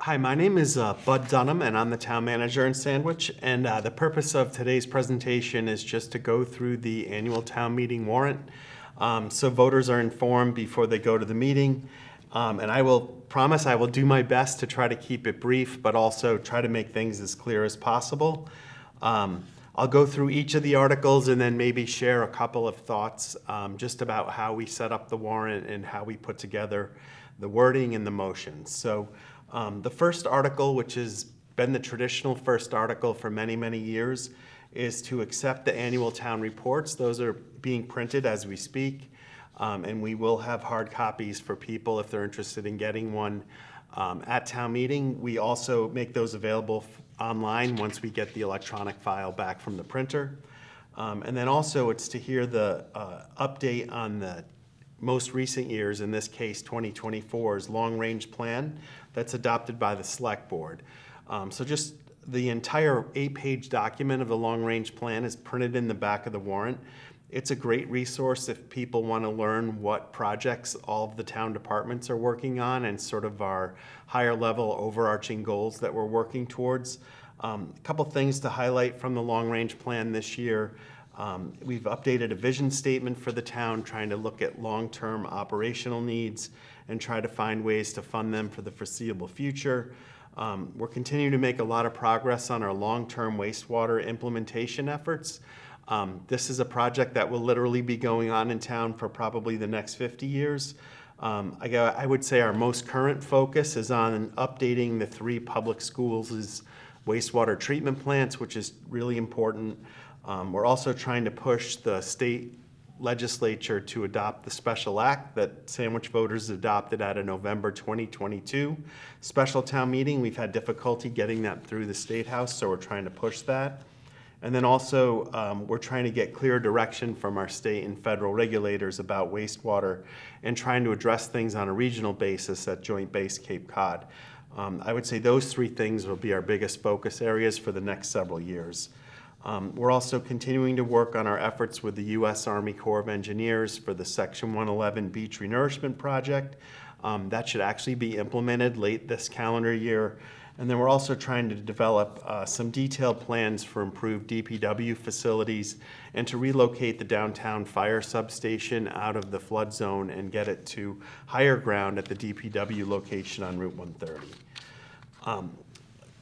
Hi, my name is Bud Dunham, and I'm the town manager in Sandwich. And the purpose of today's presentation is just to go through the annual town meeting warrant, so voters are informed before they go to the meeting. And I will promise I will do my best to try to keep it brief, but also try to make things as clear as possible. I'll go through each of the articles and then maybe share a couple of thoughts just about how we set up the warrant and how we put together the wording and the motions. So the first article, which has been the traditional first article for many, many years, is to accept the annual town reports. Those are being printed as we speak, and we will have hard copies for people if they're interested in getting one at town meeting. We also make those available online once we get the electronic file back from the printer. And then also it's to hear the update on the most recent years, in this case 2024's long-range plan that's adopted by the select board. So just the entire 8-page document of the long-range plan is printed in the back of the warrant. It's a great resource if people want to learn what projects all of the town departments are working on and sort of our higher level overarching goals that we're working towards. A couple things to highlight from the long-range plan this year. We've updated a vision statement for the town, trying to look at long-term operational needs and try to find ways to fund them for the foreseeable future. We're continuing to make a lot of progress on our long-term wastewater implementation efforts. This is a project that will literally be going on in town for probably the next 50 years. I would say our most current focus is on updating the 3 public schools' wastewater treatment plants, which is really important. We're also trying to push the state legislature to adopt the special act that Sandwich voters adopted at a November 2022 special town meeting. We've had difficulty getting that through the State House, so we're trying to push that. And then also, we're trying to get clear direction from our state and federal regulators about wastewater and trying to address things on a regional basis at Joint Base Cape Cod. I would say those 3 things will be our biggest focus areas for the next several years. We're also continuing to work on our efforts with the U.S. Army Corps of Engineers for the Section 111 Beach Renourishment Project. That should actually be implemented late this calendar year. And then we're also trying to develop some detailed plans for improved DPW facilities and to relocate the downtown fire substation out of the flood zone and get it to higher ground at the DPW location on Route 130.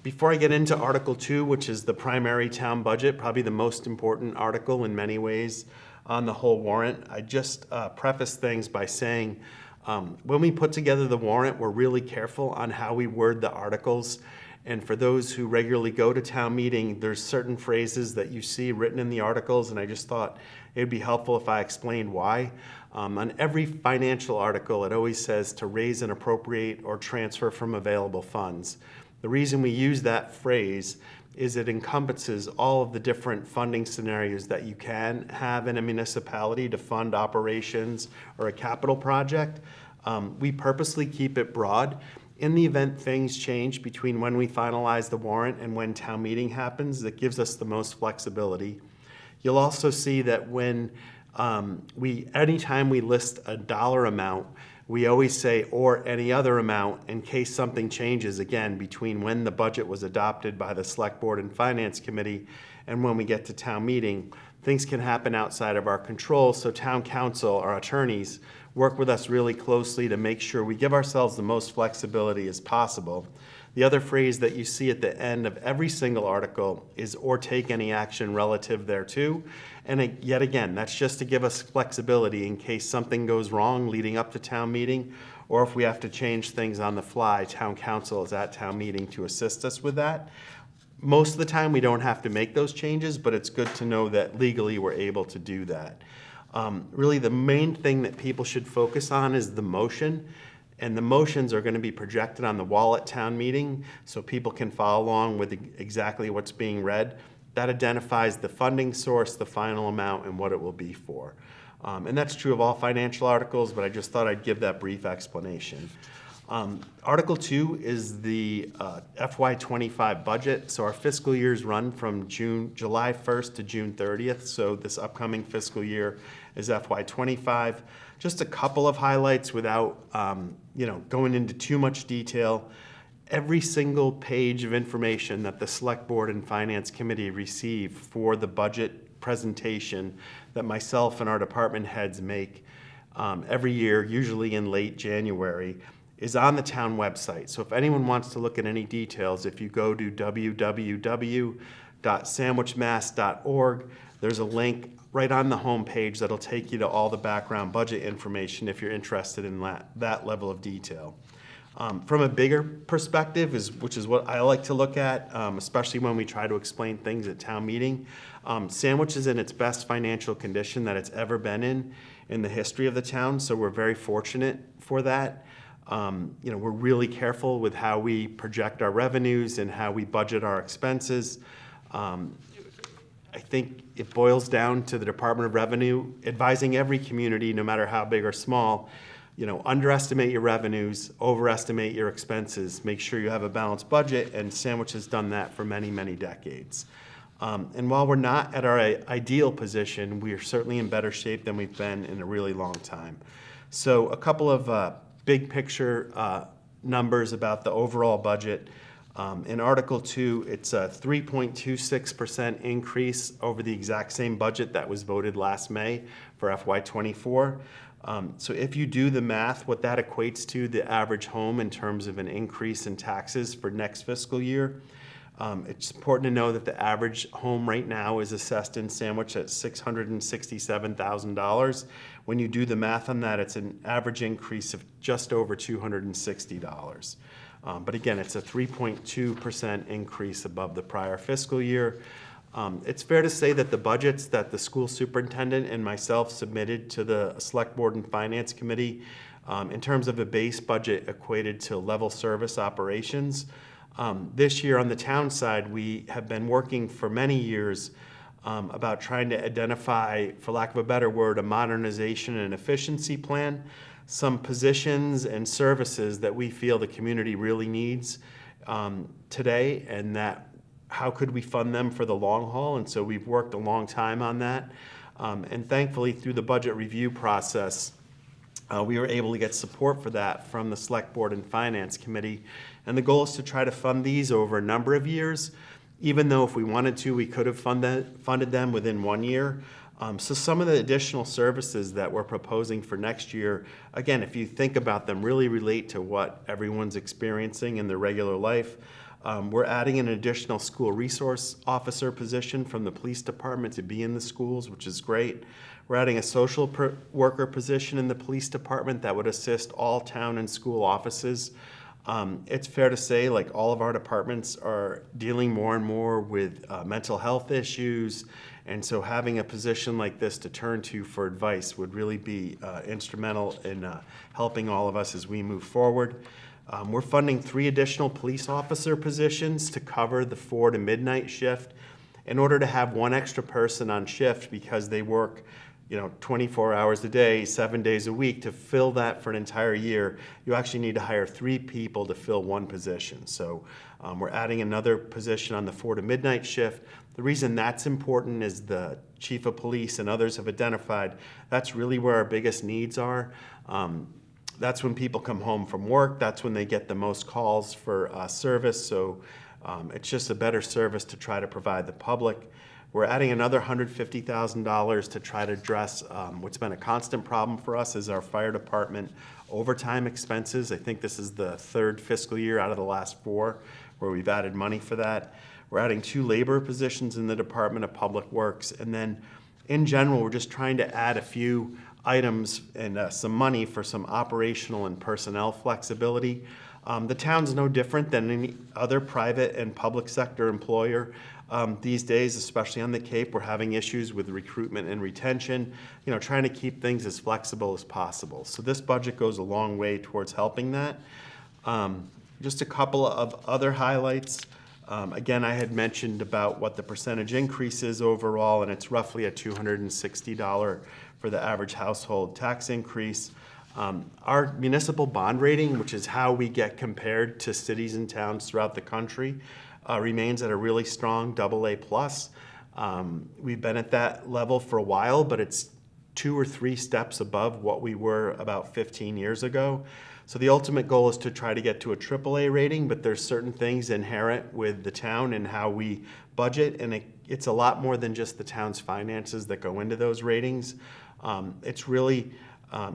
Before I get into Article 2, which is the primary town budget, probably the most important article in many ways on the whole warrant, I just preface things by saying when we put together the warrant, we're really careful on how we word the articles. And for those who regularly go to town meeting, there's certain phrases that you see written in the articles, and I just thought it would be helpful if I explained why. On every financial article, it always says to raise and appropriate or transfer from available funds. The reason we use that phrase is it encompasses all of the different funding scenarios that you can have in a municipality to fund operations or a capital project. We purposely keep it broad. In the event things change between when we finalize the warrant and when town meeting happens, that gives us the most flexibility. You'll also see that when anytime we list a dollar amount, we always say, or any other amount, in case something changes, again, between when the budget was adopted by the Select Board and Finance Committee and when we get to town meeting. Things can happen outside of our control, so town council, our attorneys, work with us really closely to make sure we give ourselves the most flexibility as possible. The other phrase that you see at the end of every single article is or take any action relative thereto. And yet again, that's just to give us flexibility in case something goes wrong leading up to town meeting, or if we have to change things on the fly, town council is at town meeting to assist us with that. Most of the time we don't have to make those changes, but it's good to know that legally we're able to do that. Really the main thing that people should focus on is the motion. And the motions are going to be projected on the wall at town meeting so people can follow along with exactly what's being read. That identifies the funding source, the final amount, and what it will be for. And that's true of all financial articles, but I just thought I'd give that brief explanation. Article 2 is the FY25 budget. So our fiscal years run from July 1st to June 30th. So this upcoming fiscal year is FY25. Just a couple of highlights without going into too much detail. every single page of information that the Select Board and Finance Committee receive for the budget presentation that myself and our department heads make every year, usually in late January, is on the town website. So if anyone wants to look at any details, if you go to www.sandwichmass.org, there's a link right on the home page that'll take you to all the background budget information if you're interested in that level of detail. From a bigger perspective, which is what I like to look at, especially when we try to explain things at town meeting, Sandwich is in its best financial condition that it's ever been in the history of the town, so we're very fortunate for that. We're really careful with how we project our revenues and how we budget our expenses. I think it boils down to the Department of Revenue advising every community, no matter how big or small, underestimate your revenues, overestimate your expenses, make sure you have a balanced budget, and Sandwich has done that for many, many decades. And while we're not at our ideal position, we are certainly in better shape than we've been in a really long time. So a couple of big picture numbers about the overall budget. In Article 2, it's a 3.26% increase over the exact same budget that was voted last May for FY24. So if you do the math, what that equates to the average home in terms of an increase in taxes for next fiscal year, it's important to know that the average home right now is assessed in Sandwich at $667,000. When you do the math on that, it's an average increase of just over $260. But again, it's a 3.2% increase above the prior fiscal year. It's fair to say that the budgets that the school superintendent and myself submitted to the Select Board and Finance Committee in terms of a base budget equated to level service operations. This year on the town side, we have been working for many years about trying to identify, for lack of a better word, a modernization and efficiency plan, some positions and services that we feel the community really needs today, and that how could we fund them for the long haul? And so we've worked a long time on that. And thankfully, through the budget review process, we were able to get support for that from the Select Board and Finance Committee. And the goal is to try to fund these over a number of years, even though if we wanted to, we could have funded them within 1 year. So some of the additional services that we're proposing for next year, again, if you think about them, really relate to what everyone's experiencing in their regular life. We're adding an additional school resource officer position from the police department to be in the schools, which is great. We're adding a social worker position in the police department that would assist all town and school offices. It's fair to say, like, all of our departments are dealing more and more with mental health issues, and so having a position like this to turn to for advice would really be instrumental in helping all of us as we move forward. We're funding 3 additional police officer positions to cover the 4 to midnight shift in order to have 1 extra person on shift because they work 24 hours a day, 7 days a week. To fill that for an entire year, you actually need to hire 3 people to fill 1 position. So we're adding another position on the 4 to midnight shift. The reason that's important is the chief of police and others have identified that's really where our biggest needs are. That's when people come home from work. That's when they get the most calls for service. So it's just a better service to try to provide the public. We're adding another $150,000 to try to address what's been a constant problem for us is our fire department overtime expenses. I think this is the 3rd fiscal year out of the last 4 where we've added money for that. We're adding 2 labor positions in the Department of Public Works. And then in general, we're just trying to add a few items and some money for some operational and personnel flexibility. The town's no different than any other private and public sector employer. These days, especially on the Cape, we're having issues with recruitment and retention, trying to keep things as flexible as possible. So this budget goes a long way towards helping that. Just a couple of other highlights. Again, I had mentioned about what the percentage increase is overall, and it's roughly a $260 for the average household tax increase. Our municipal bond rating, which is how we get compared to cities and towns throughout the country, remains at a really strong AA+. We've been at that level for a while, but it's 2 or 3 steps above what we were about 15 years ago. So the ultimate goal is to try to get to a AAA rating, but there's certain things inherent with the town and how we budget, and it's a lot more than just the town's finances that go into those ratings. It's really,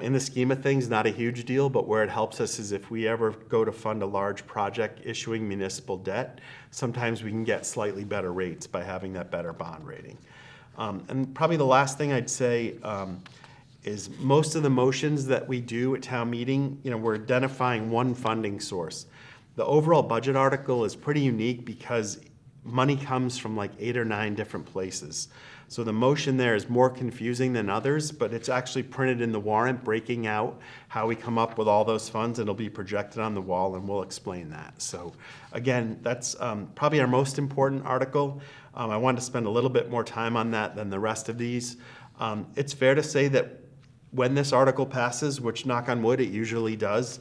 in the scheme of things, not a huge deal, but where it helps us is if we ever go to fund a large project issuing municipal debt, sometimes we can get slightly better rates by having that better bond rating. And probably the last thing I'd say is most of the motions that we do at town meeting, we're identifying one funding source. The overall budget article is pretty unique because money comes from like 8 or 9 different places. So the motion there is more confusing than others, but it's actually printed in the warrant, breaking out how we come up with all those funds. It'll be projected on the wall, and we'll explain that. So again, that's probably our most important article. I wanted to spend a little bit more time on that than the rest of these. It's fair to say that when this article passes, which knock on wood, it usually does,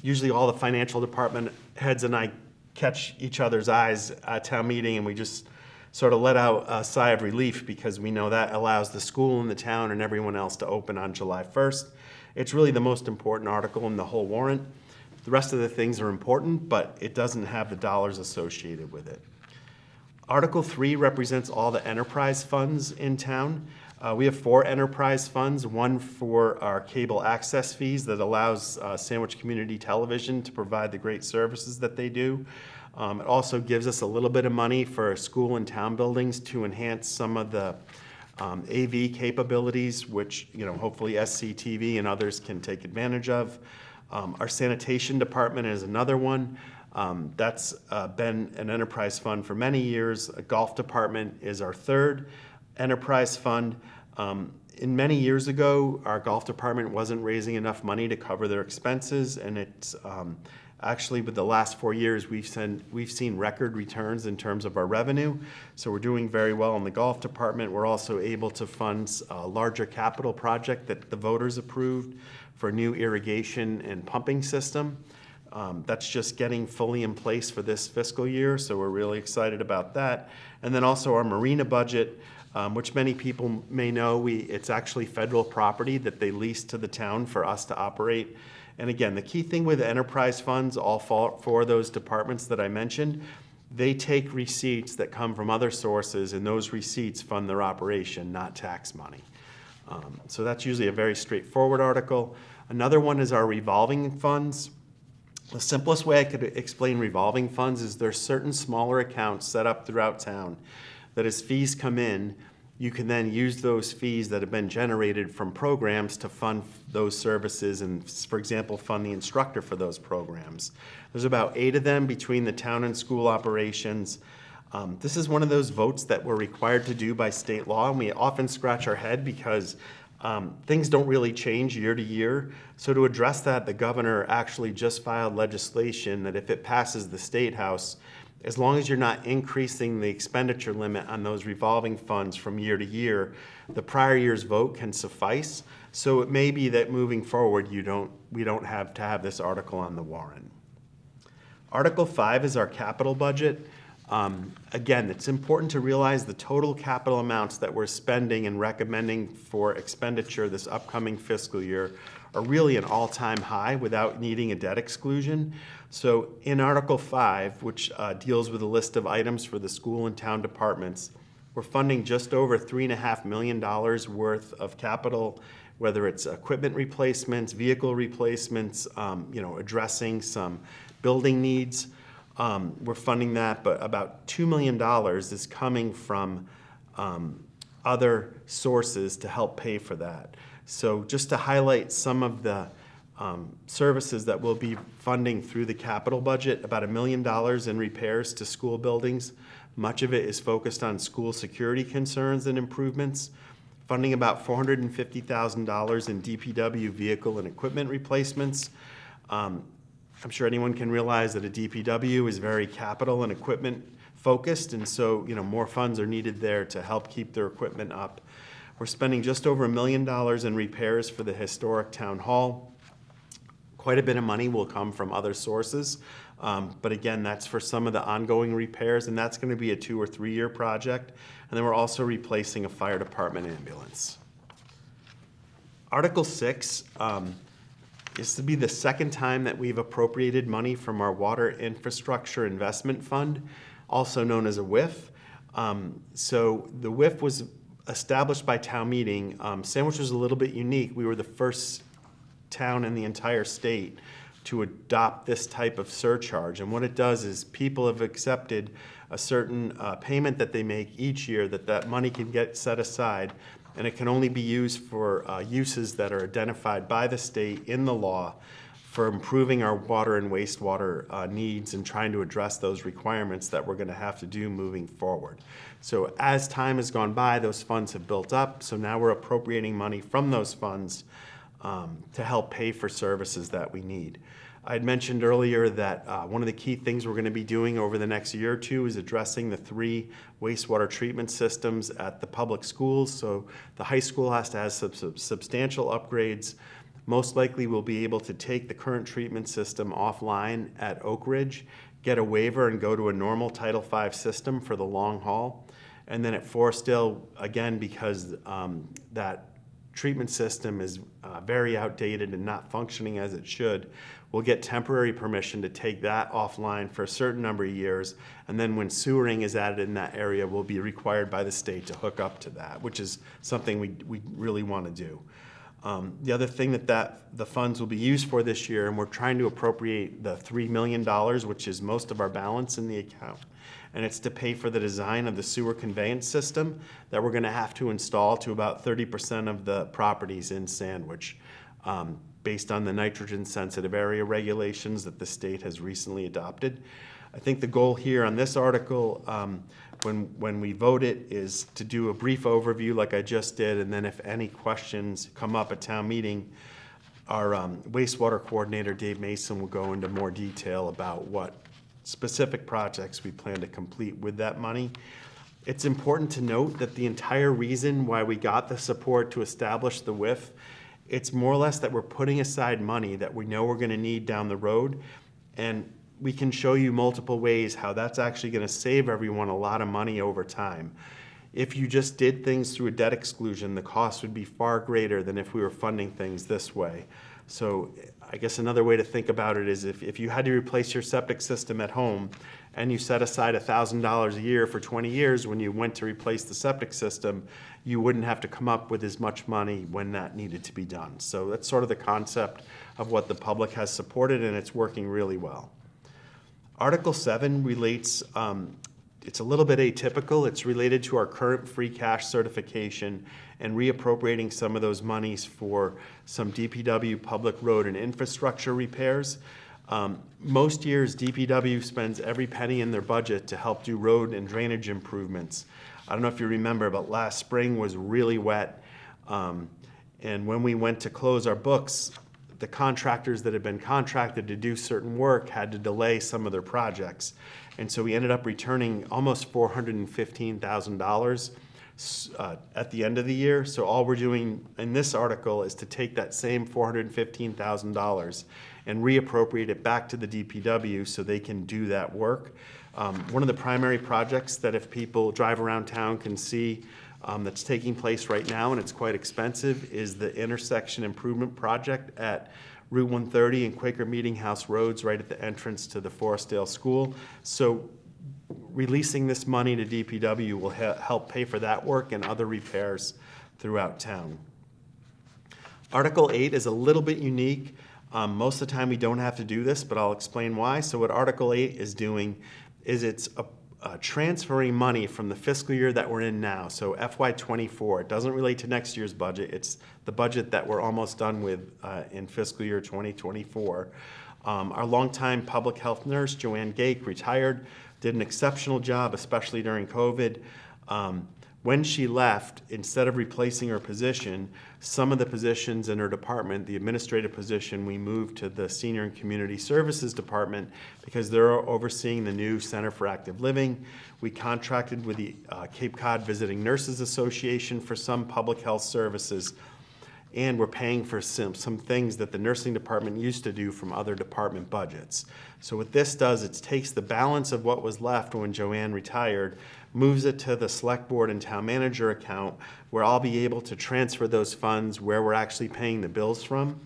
usually all the financial department heads and I catch each other's eyes at town meeting, and we just sort of let out a sigh of relief because we know that allows the school and the town and everyone else to open on July 1st. It's really the most important article in the whole warrant. The rest of the things are important, but it doesn't have the dollars associated with it. Article 3 represents all the enterprise funds in town. We have 4 enterprise funds, one for our cable access fees that allows Sandwich Community Television to provide the great services that they do. It also gives us a little bit of money for school and town buildings to enhance some of the AV capabilities, which hopefully SCTV and others can take advantage of. Our sanitation department is another one. That's been an enterprise fund for many years. A golf department is our 3rd enterprise fund. In many years ago, our golf department wasn't raising enough money to cover their expenses, and it's actually with the last 4 years we've seen record returns in terms of our revenue. So we're doing very well in the golf department. We're also able to fund a larger capital project that the voters approved for a new irrigation and pumping system. That's just getting fully in place for this fiscal year, so we're really excited about that. And then also our marina budget, which many people may know, it's actually federal property that they lease to the town for us to operate. And again, the key thing with enterprise funds, all 4 of those departments that I mentioned, they take receipts that come from other sources, and those receipts fund their operation, not tax money. So that's usually a very straightforward article. Another one is our revolving funds. The simplest way I could explain revolving funds is there's certain smaller accounts set up throughout town that as fees come in, you can then use those fees that have been generated from programs to fund those services and, for example, fund the instructor for those programs. There's about 8 of them between the town and school operations. This is one of those votes that we're required to do by state law, and we often scratch our head because things don't really change year to year. So to address that, the governor actually just filed legislation that if it passes the State House, as long as you're not increasing the expenditure limit on those revolving funds from year to year, the prior year's vote can suffice. So it may be that moving forward, we don't have to have this article on the warrant. Article 5 is our capital budget. Again, it's important to realize the total capital amounts that we're spending and recommending for expenditure this upcoming fiscal year are really an all-time high without needing a debt exclusion. So in Article 5, which deals with a list of items for the school and town departments, we're funding just over $3.5 million worth of capital, whether it's equipment replacements, vehicle replacements, addressing some building needs. We're funding that, but about $2 million is coming from other sources to help pay for that. So just to highlight some of the services that we'll be funding through the capital budget, about $1 million in repairs to school buildings. Much of it is focused on school security concerns and improvements. Funding about $450,000 in DPW vehicle and equipment replacements. I'm sure anyone can realize that a DPW is very capital and equipment focused, and so more funds are needed there to help keep their equipment up. We're spending just over $1 million in repairs for the historic town hall. Quite a bit of money will come from other sources, but again, that's for some of the ongoing repairs, and that's going to be a 2 or 3 year project. And then we're also replacing a fire department ambulance. Article 6 is to be the second time that we've appropriated money from our Water Infrastructure Investment Fund, also known as a WIF. So the WIF was established by town meeting. Sandwich was a little bit unique. We were the first town in the entire state to adopt this type of surcharge. And what it does is people have accepted a certain payment that they make each year, that money can get set aside, and it can only be used for uses that are identified by the state in the law for improving our water and wastewater needs and trying to address those requirements that we're going to have to do moving forward. So as time has gone by, those funds have built up, so now we're appropriating money from those funds to help pay for services that we need. I had mentioned earlier that one of the key things we're going to be doing over the next year or two is addressing the 3 wastewater treatment systems at the public schools. So the high school has to have substantial upgrades. Most likely we'll be able to take the current treatment system offline at Oak Ridge, get a waiver and go to a normal Title V system for the long haul. And then at Forestdale, again, because that treatment system is very outdated and not functioning as it should, we'll get temporary permission to take that offline for a certain number of years, and then when sewering is added in that area, we'll be required by the state to hook up to that, which is something we really want to do. The other thing that the funds will be used for this year, and we're trying to appropriate the $3 million, which is most of our balance in the account, and it's to pay for the design of the sewer conveyance system that we're going to have to install to about 30% of the properties in Sandwich, based on the nitrogen sensitive area regulations that the state has recently adopted. I think the goal here on this article, when we vote it, is to do a brief overview like I just did, and then if any questions come up at town meeting, our wastewater coordinator, Dave Mason, will go into more detail about what specific projects we plan to complete with that money. It's important to note that the entire reason why we got the support to establish the WIF, it's more or less that we're putting aside money that we know we're going to need down the road, and we can show you multiple ways how that's actually going to save everyone a lot of money over time. If you just did things through a debt exclusion, the cost would be far greater than if we were funding things this way. So I guess another way to think about it is if you had to replace your septic system at home and you set aside $1,000 a year for 20 years, when you went to replace the septic system, you wouldn't have to come up with as much money when that needed to be done. So that's sort of the concept of what the public has supported, and it's working really well. Article 7 relates, it's a little bit atypical. It's related to our current free cash certification and reappropriating some of those monies for some DPW public road and infrastructure repairs. Most years, DPW spends every penny in their budget to help do road and drainage improvements. I don't know if you remember, but last spring was really wet. And when we went to close our books, the contractors that had been contracted to do certain work had to delay some of their projects. And so we ended up returning almost $415,000 at the end of the year. So all we're doing in this article is to take that same $415,000 and reappropriate it back to the DPW so they can do that work. One of the primary projects that if people drive around town can see that's taking place right now, and it's quite expensive, is the intersection improvement project at Route 130 and Quaker Meeting House Roads right at the entrance to the Forestdale School. So releasing this money to DPW will help pay for that work and other repairs throughout town. Article 8 is a little bit unique. Most of the time we don't have to do this, but I'll explain why. So what Article 8 is doing is it's transferring money from the fiscal year that we're in now, so FY24. It doesn't relate to next year's budget. It's the budget that we're almost done with in fiscal year 2024. Our longtime public health nurse, Joanne Gake, retired, did an exceptional job, especially during COVID. When she left, instead of replacing her position, some of the positions in her department, the administrative position, we moved to the Senior and Community Services Department because they're overseeing the new Center for Active Living. We contracted with the Cape Cod Visiting Nurses Association for some public health services. and we're paying for some things that the nursing department used to do from other department budgets. So what this does, it takes the balance of what was left when Joanne retired, moves it to the select board and town manager account, where I'll be able to transfer those funds where we're actually paying the bills from.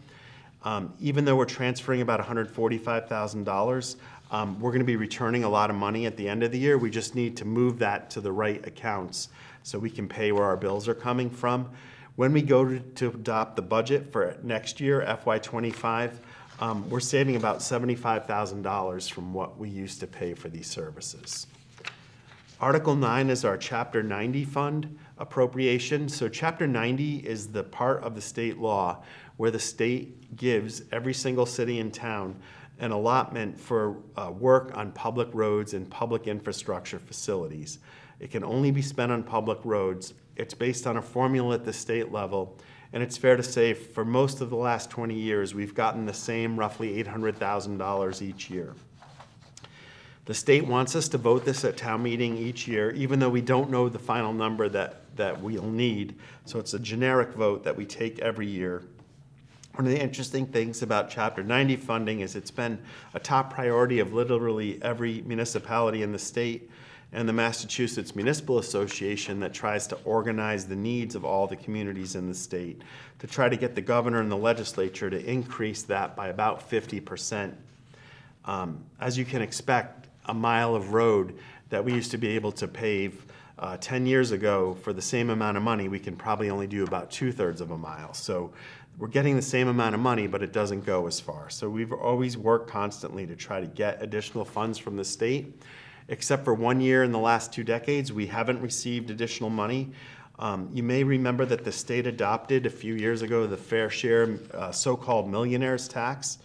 Even though we're transferring about $145,000, we're going to be returning a lot of money at the end of the year. We just need to move that to the right accounts so we can pay where our bills are coming from. When we go to adopt the budget for next year, FY25, we're saving about $75,000 from what we used to pay for these services. Article 9 is our Chapter 90 fund appropriation. So Chapter 90 is the part of the state law where the state gives every single city and town an allotment for work on public roads and public infrastructure facilities. It can only be spent on public roads. It's based on a formula at the state level, and it's fair to say for most of the last 20 years, we've gotten the same roughly $800,000 each year. The state wants us to vote this at town meeting each year, even though we don't know the final number that we'll need. So it's a generic vote that we take every year. One of the interesting things about Chapter 90 funding is it's been a top priority of literally every municipality in the state and the Massachusetts Municipal Association that tries to organize the needs of all the communities in the state to try to get the governor and the legislature to increase that by about 50%. As you can expect, a mile of road that we used to be able to pave 10 years ago for the same amount of money, we can probably only do about 2/3 of a mile. So we're getting the same amount of money, but it doesn't go as far. So we've always worked constantly to try to get additional funds from the state. Except for 1 year in the last 2 decades, we haven't received additional money. You may remember that the state adopted a few years ago the fair share so-called millionaires tax.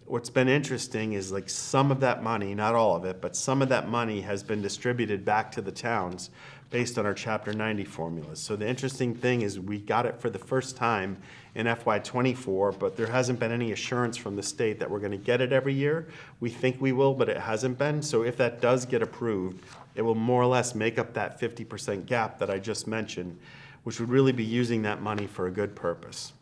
What's been interesting is like some of that money, not all of it, but some of that money has been distributed back to the towns based on our Chapter 90 formulas. So the interesting thing is we got it for the first time in FY24, but there hasn't been any assurance from the state that we're going to get it every year. We think we will, but it hasn't been. So if that does get approved, it will more or less make up that 50% gap that I just mentioned, which would really be using that money for a good purpose.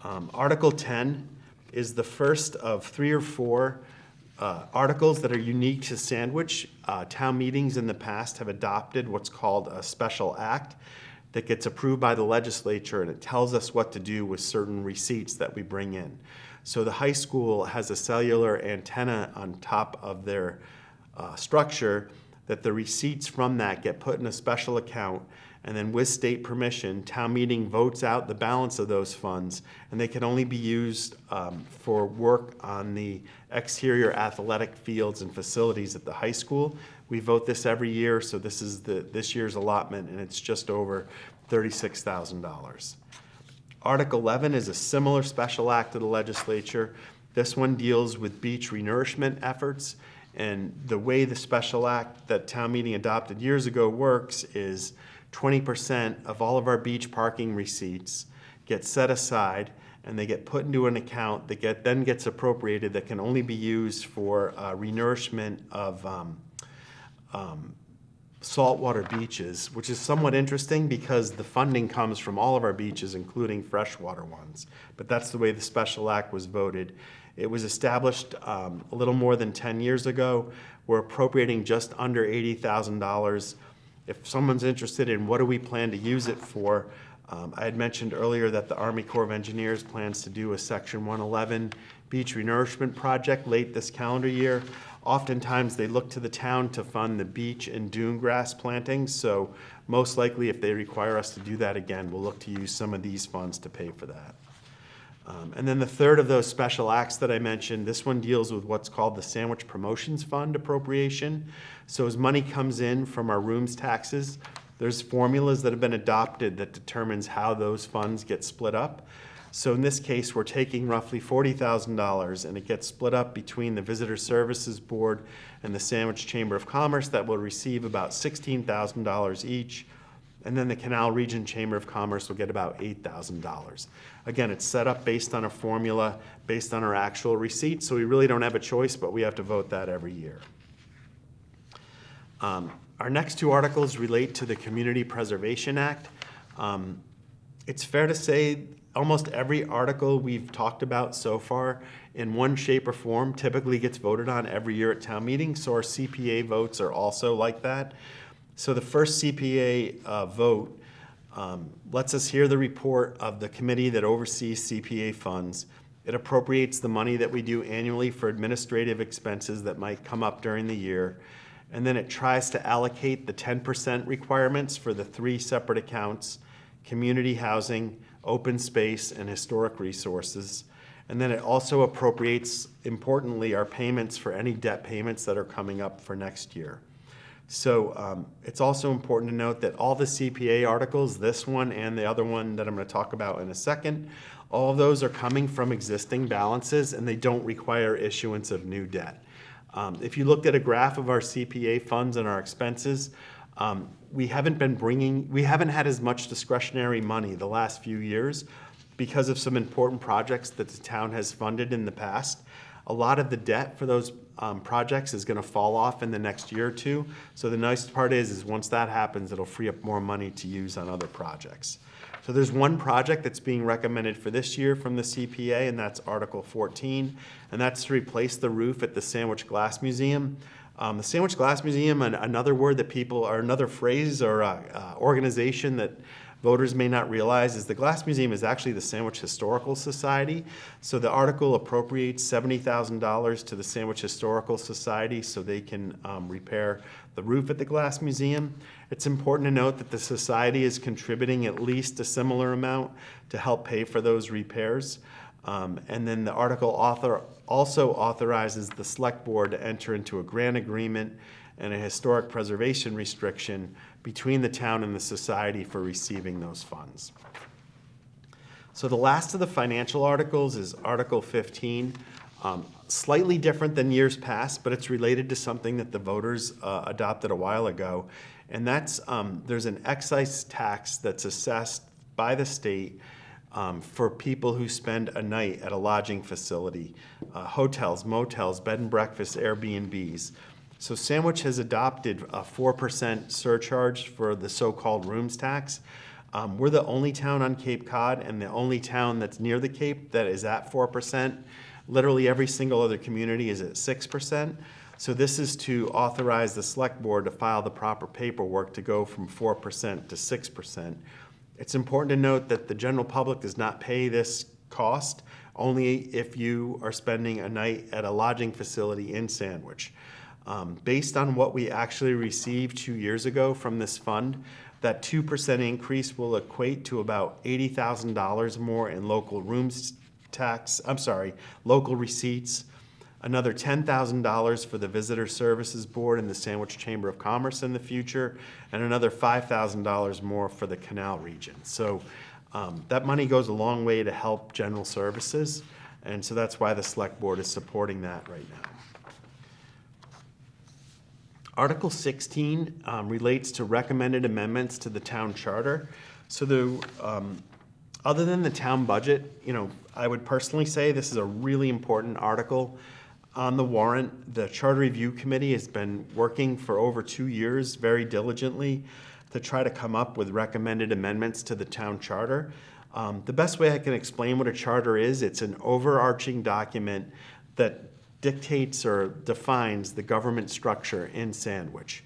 Article 10 is the first of 3 or 4 articles that are unique to Sandwich. Town meetings in the past have adopted what's called a special act that gets approved by the legislature, and it tells us what to do with certain receipts that we bring in. So the high school has a cellular antenna on top of their structure that the receipts from that get put in a special account, and then with state permission, town meeting votes out the balance of those funds, and they can only be used for work on the exterior athletic fields and facilities at the high school. We vote this every year, so this is this year's allotment, and it's just over $36,000. Article 11 is a similar special act of the legislature. This one deals with beach renourishment efforts, and the way the special act that town meeting adopted years ago works is 20% of all of our beach parking receipts get set aside, and they get put into an account that then gets appropriated that can only be used for renourishment of saltwater beaches, which is somewhat interesting because the funding comes from all of our beaches, including freshwater ones. But that's the way the special act was voted. It was established a little more than 10 years ago. We're appropriating just under $80,000. If someone's interested in what do we plan to use it for, I had mentioned earlier that the Army Corps of Engineers plans to do a Section 111 beach renourishment project late this calendar year. Oftentimes they look to the town to fund the beach and dune grass plantings, so most likely if they require us to do that again, we'll look to use some of these funds to pay for that. And then the third of those special acts that I mentioned, this one deals with what's called the Sandwich Promotions Fund appropriation. So as money comes in from our rooms taxes, there's formulas that have been adopted that determines how those funds get split up. So in this case, we're taking roughly $40,000 and it gets split up between the Visitor Services Board and the Sandwich Chamber of Commerce that will receive about $16,000 each. And then the Canal Region Chamber of Commerce will get about $8,000. Again, it's set up based on a formula, based on our actual receipts, so we really don't have a choice, but we have to vote that every year. Our next 2 articles relate to the Community Preservation Act. It's fair to say almost every article we've talked about so far in one shape or form typically gets voted on every year at town meeting, so our CPA votes are also like that. So the first CPA vote lets us hear the report of the committee that oversees CPA funds. It appropriates the money that we do annually for administrative expenses that might come up during the year. And then it tries to allocate the 10% requirements for the 3 separate accounts: community housing, open space, and historic resources. And then it also appropriates, importantly, our payments for any debt payments that are coming up for next year. So it's also important to note that all the CPA articles, this one and the other one that I'm going to talk about in a second, all of those are coming from existing balances, and they don't require issuance of new debt. If you looked at a graph of our CPA funds and our expenses, we haven't had as much discretionary money the last few years because of some important projects that the town has funded in the past. A lot of the debt for those projects is going to fall off in the next year or two. So the nice part is once that happens, it'll free up more money to use on other projects. So there's one project that's being recommended for this year from the CPA, and that's Article 14, and that's to replace the roof at the Sandwich Glass Museum. The Sandwich Glass Museum, another word that people, or another phrase or organization that voters may not realize, is the Glass Museum is actually the Sandwich Historical Society. So the article appropriates $70,000 to the Sandwich Historical Society so they can repair the roof at the Glass Museum. It's important to note that the society is contributing at least a similar amount to help pay for those repairs. And then the article also authorizes the select board to enter into a grant agreement and a historic preservation restriction between the town and the society for receiving those funds. So the last of the financial articles is Article 15. Slightly different than years past, but it's related to something that the voters adopted a while ago. And that's there's an excise tax that's assessed by the state for people who spend a night at a lodging facility, hotels, motels, bed and breakfast, Airbnbs. So Sandwich has adopted a 4% surcharge for the so-called rooms tax. We're the only town on Cape Cod and the only town that's near the Cape that is at 4%. Literally every single other community is at 6%. So this is to authorize the select board to file the proper paperwork to go from 4% to 6%. It's important to note that the general public does not pay this cost, only if you are spending a night at a lodging facility in Sandwich. Based on what we actually received 2 years ago from this fund, that 2% increase will equate to about $80,000 more in local local receipts, another $10,000 for the Visitor Services Board and the Sandwich Chamber of Commerce in the future, and another $5,000 more for the Canal region. So that money goes a long way to help general services, and so that's why the Select Board is supporting that right now. Article 16 relates to recommended amendments to the town charter. So other than the town budget, I would personally say this is a really important article on the warrant. The Charter Review Committee has been working for over 2 years very diligently to try to come up with recommended amendments to the town charter. The best way I can explain what a charter is, it's an overarching document that dictates or defines the government structure in Sandwich.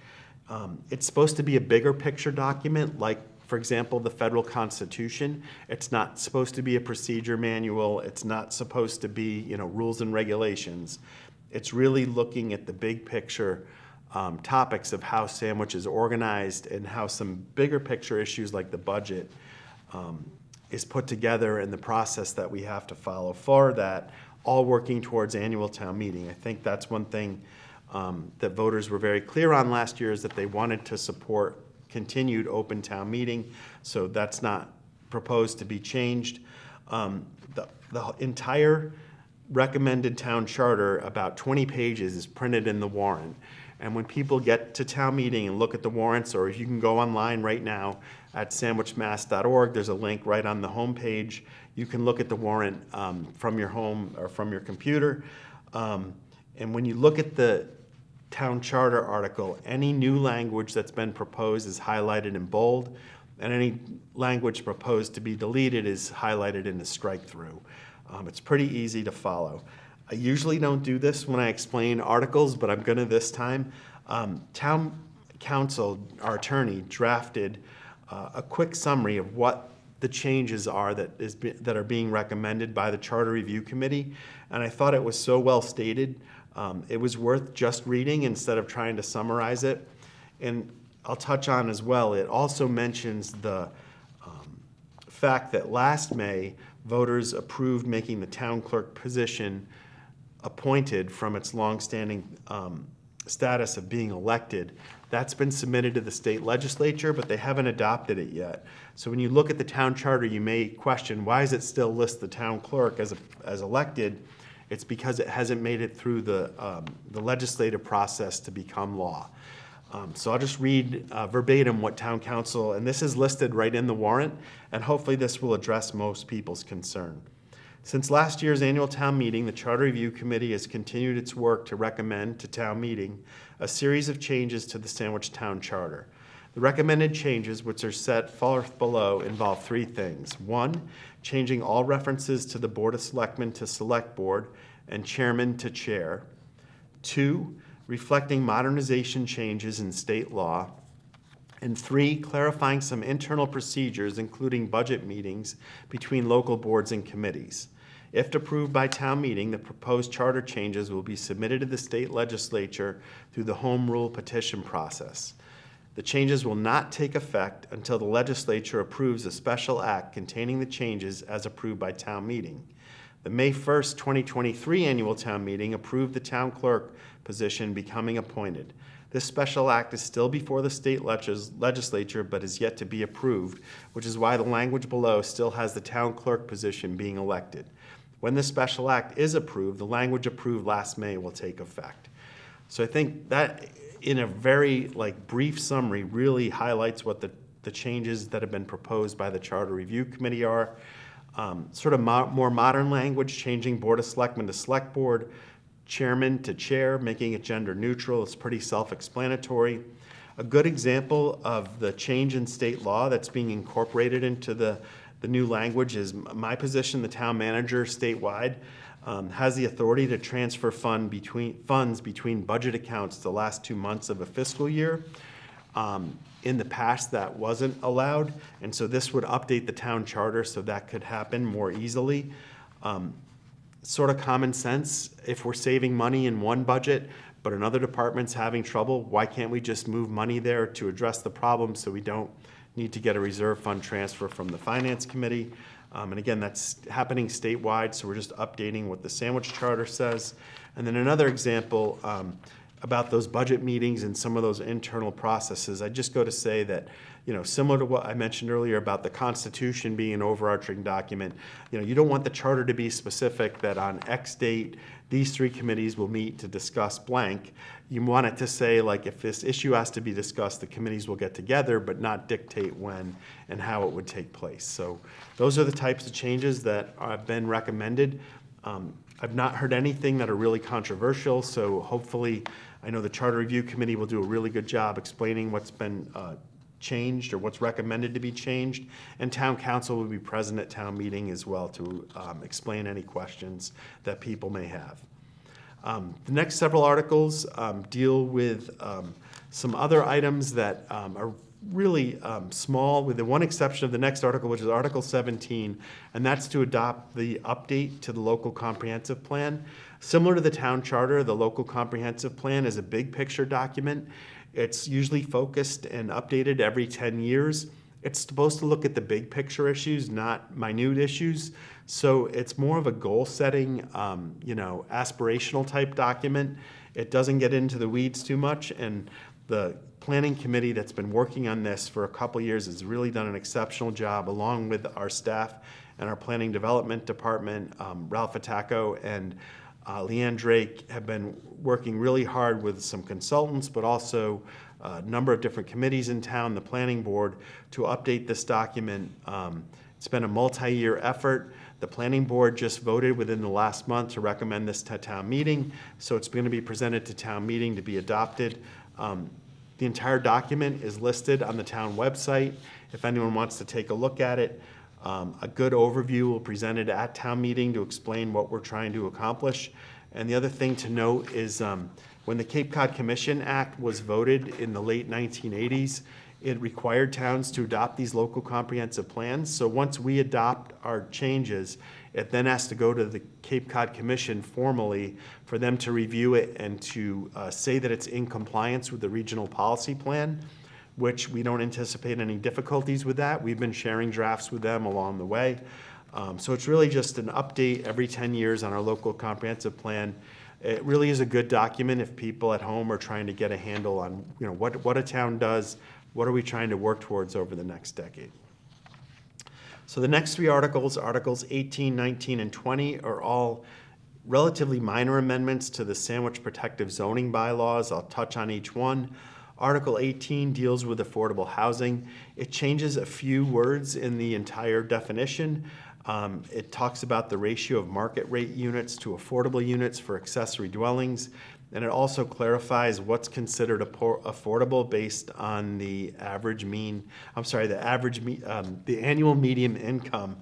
It's supposed to be a bigger picture document, like, for example, the federal Constitution. It's not supposed to be a procedure manual. It's not supposed to be, rules and regulations. It's really looking at the big picture topics of how Sandwich is organized and how some bigger picture issues like the budget is put together and the process that we have to follow for that, all working towards annual town meeting. I think that's one thing that voters were very clear on last year, is that they wanted to support continued open town meeting, so that's not proposed to be changed. The entire recommended town charter, about 20 pages, is printed in the warrant. And when people get to town meeting and look at the warrants, or if you can go online right now at sandwichmass.org, there's a link right on the home page. You can look at the warrant from your home or from your computer. And when you look at the town charter article, any new language that's been proposed is highlighted in bold. and any language proposed to be deleted is highlighted in the strike through. It's pretty easy to follow. I usually don't do this when I explain articles, but I'm gonna this time. Town council, our attorney, drafted a quick summary of what the changes are that are being recommended by the Charter Review Committee, and I thought it was so well stated. It was worth just reading instead of trying to summarize it. And I'll touch on as well, it also mentions the fact that last May, voters approved making the town clerk position appointed from its longstanding status of being elected. That's been submitted to the state legislature, but they haven't adopted it yet. So when you look at the town charter, you may question, why does it still list the town clerk as elected? It's because it hasn't made it through the legislative process to become law. So I'll just read verbatim what town council, and this is listed right in the warrant, and hopefully this will address most people's concern. Since last year's annual town meeting, the Charter Review Committee has continued its work to recommend to town meeting a series of changes to the Sandwich Town Charter. The recommended changes, which are set forth below, involve three things. One, changing all references to the Board of Selectmen to Select Board and Chairman to Chair. Two, reflecting modernization changes in state law. And three, clarifying some internal procedures, including budget meetings between local boards and committees. If approved by town meeting, the proposed charter changes will be submitted to the state legislature through the home rule petition process. The changes will not take effect until the legislature approves a special act containing the changes as approved by town meeting. The May 1st, 2023 annual town meeting approved the town clerk position becoming appointed. This special act is still before the state legislature, but is yet to be approved, which is why the language below still has the town clerk position being elected. When the special act is approved, the language approved last May will take effect. So I think that, in a very brief summary, really highlights what the changes that have been proposed by the Charter Review Committee are. More modern language, changing Board of Selectmen to Select Board, Chairman to Chair, making it gender neutral. It's pretty self-explanatory. A good example of the change in state law that's being incorporated into the new language is my position. The town manager statewide has the authority to transfer funds between budget accounts the last 2 months of a fiscal year. In the past, that wasn't allowed, and so this would update the town charter so that could happen more easily. Sort of common sense. If we're saving money in one budget, but another department's having trouble, why can't we just move money there to address the problem so we don't need to get a reserve fund transfer from the Finance Committee? And again, that's happening statewide, so we're just updating what the Sandwich Charter says. And then another example about those budget meetings and some of those internal processes, I just go to say that, similar to what I mentioned earlier about the Constitution being an overarching document, you don't want the charter to be specific that on X date, these three committees will meet to discuss blank. You want it to say, if this issue has to be discussed, the committees will get together, but not dictate when and how it would take place. So those are the types of changes that have been recommended. I've not heard anything that are really controversial, so hopefully, I know the Charter Review Committee will do a really good job explaining what's been changed or what's recommended to be changed, and Town Council will be present at town meeting as well to explain any questions that people may have. The next several articles deal with some other items that are really small, with the one exception of the next article, which is Article 17, and that's to adopt the update to the local comprehensive plan. Similar to the town charter, the local comprehensive plan is a big picture document. It's usually focused and updated every 10 years. It's supposed to look at the big picture issues, not minute issues. So it's more of a goal-setting, aspirational type document. It doesn't get into the weeds too much, and the planning committee that's been working on this for a couple years has really done an exceptional job, along with our staff and our planning development department. Ralph Attacco and Leanne Drake have been working really hard with some consultants, but also a number of different committees in town, the planning board, to update this document. It's been a multi-year effort. The planning board just voted within the last month to recommend this to town meeting, so it's going to be presented to town meeting to be adopted. The entire document is listed on the town website if anyone wants to take a look at it. A good overview will be presented at town meeting to explain what we're trying to accomplish. And the other thing to note is when the Cape Cod Commission Act was voted in the late 1980s, it required towns to adopt these local comprehensive plans. So once we adopt our changes, it then has to go to the Cape Cod Commission formally for them to review it and to say that it's in compliance with the regional policy plan, which we don't anticipate any difficulties with that. We've been sharing drafts with them along the way. So it's really just an update every 10 years on our local comprehensive plan. It really is a good document if people at home are trying to get a handle on what a town does, what are we trying to work towards over the next decade. So the next three articles, Articles 18, 19, and 20, are all relatively minor amendments to the Sandwich Protective Zoning bylaws. I'll touch on each one. Article 18 deals with affordable housing. It changes a few words in the entire definition. It talks about the ratio of market rate units to affordable units for accessory dwellings. And it also clarifies what's considered affordable based on the the annual median income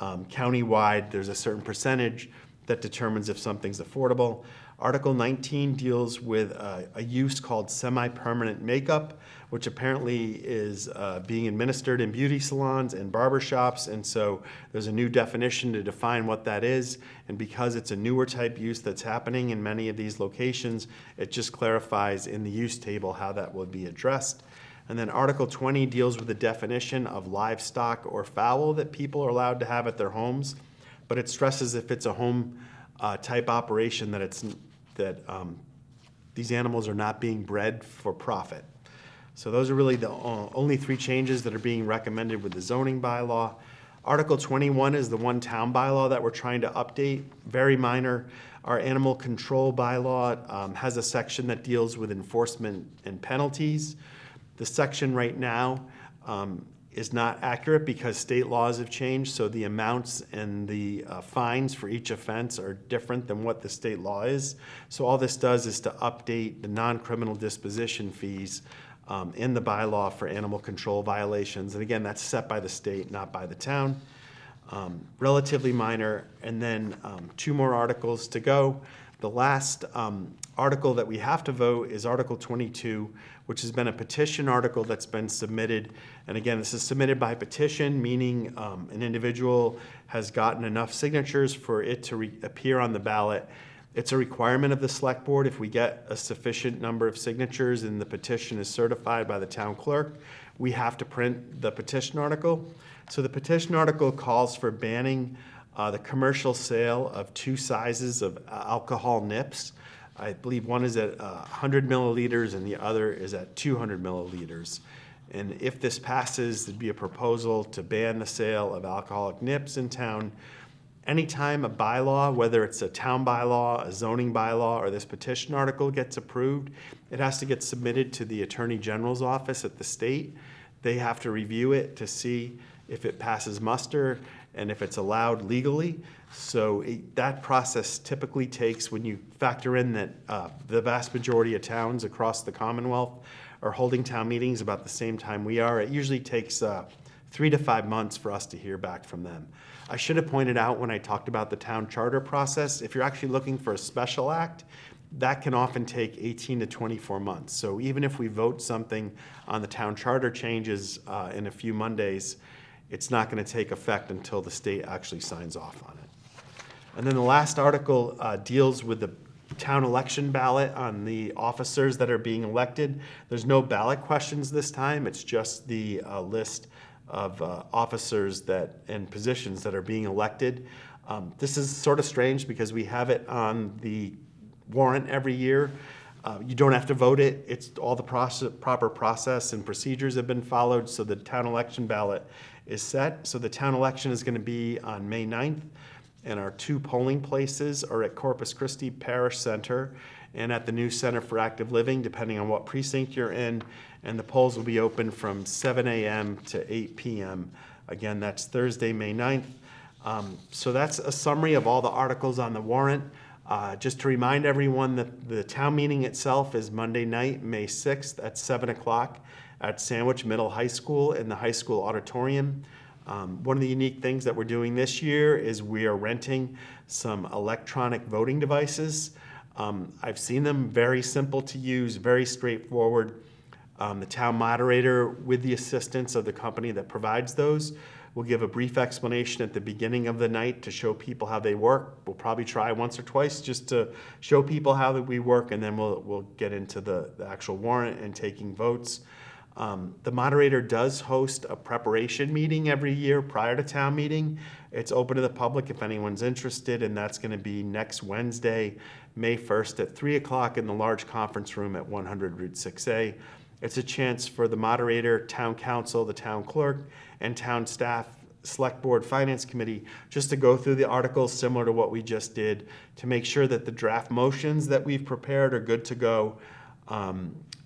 countywide. There's a certain percentage that determines if something's affordable. Article 19 deals with a use called semi-permanent makeup, which apparently is being administered in beauty salons and barbershops, and so there's a new definition to define what that is, and because it's a newer type use that's happening in many of these locations, it just clarifies in the use table how that will be addressed. And then Article 20 deals with the definition of livestock or fowl that people are allowed to have at their homes, but it stresses if it's a home type operation that these animals are not being bred for profit. So those are really the only three changes that are being recommended with the zoning bylaw. Article 21 is the one town bylaw that we're trying to update, very minor. Our animal control bylaw has a section that deals with enforcement and penalties. The section right now is not accurate because state laws have changed, so the amounts and the fines for each offense are different than what the state law is. So all this does is to update the non-criminal disposition fees in the bylaw for animal control violations. And again, that's set by the state, not by the town. Relatively minor. And then two more articles to go. The last article that we have to vote is Article 22, which has been a petition article that's been submitted. And again, this is submitted by petition, meaning an individual has gotten enough signatures for it to appear on the ballot. It's a requirement of the select board. If we get a sufficient number of signatures and the petition is certified by the town clerk, we have to print the petition article. So the petition article calls for banning the commercial sale of two sizes of alcohol nips. I believe one is at 100 milliliters and the other is at 200 milliliters. And if this passes, there'd be a proposal to ban the sale of alcoholic nips in town. Anytime a bylaw, whether it's a town bylaw, a zoning bylaw, or this petition article gets approved, it has to get submitted to the Attorney General's office at the state. They have to review it to see if it passes muster and if it's allowed legally. So that process typically takes, when you factor in that the vast majority of towns across the Commonwealth are holding town meetings about the same time we are, it usually takes 3 to 5 months for us to hear back from them. I should have pointed out when I talked about the town charter process, if you're actually looking for a special act, that can often take 18 to 24 months. So even if we vote something on the town charter changes in a few Mondays, it's not going to take effect until the state actually signs off on it. And then the last article deals with the town election ballot on the officers that are being elected. There's no ballot questions this time. It's just the list of officers and positions that are being elected. This is sort of strange because we have it on the warrant every year. You don't have to vote it. It's all the proper process and procedures have been followed, so the town election ballot is set. So the town election is going to be on May 9th, and our two polling places are at Corpus Christi Parish Center and at the new Center for Active Living, depending on what precinct you're in. And the polls will be open from 7 a.m. to 8 p.m. Again, that's Thursday, May 9th. So that's a summary of all the articles on the warrant. Just to remind everyone that the town meeting itself is Monday night, May 6th at 7 o'clock at Sandwich Middle High School in the high school auditorium. One of the unique things that we're doing this year is we are renting some electronic voting devices. I've seen them, very simple to use, very straightforward. The town moderator, with the assistance of the company that provides those, will give a brief explanation at the beginning of the night to show people how they work. We'll probably try once or twice just to show people how that we work, and then we'll get into the actual warrant and taking votes. The moderator does host a preparation meeting every year prior to town meeting. It's open to the public if anyone's interested, and that's going to be next Wednesday, May 1st at 3 o'clock in the large conference room at 100 Route 6A. It's a chance for the moderator, town council, the town clerk, and town staff, select board, finance committee, just to go through the articles similar to what we just did to make sure that the draft motions that we've prepared are good to go,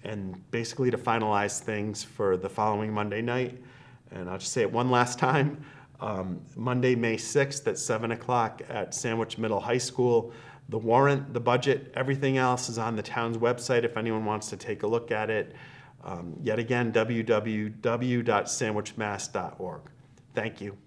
and basically to finalize things for the following Monday night. And I'll just say it one last time. Monday, May 6th at 7 o'clock at Sandwich Middle High School. The warrant, the budget, everything else is on the town's website if anyone wants to take a look at it. Yet again, www.sandwichmass.org. Thank you.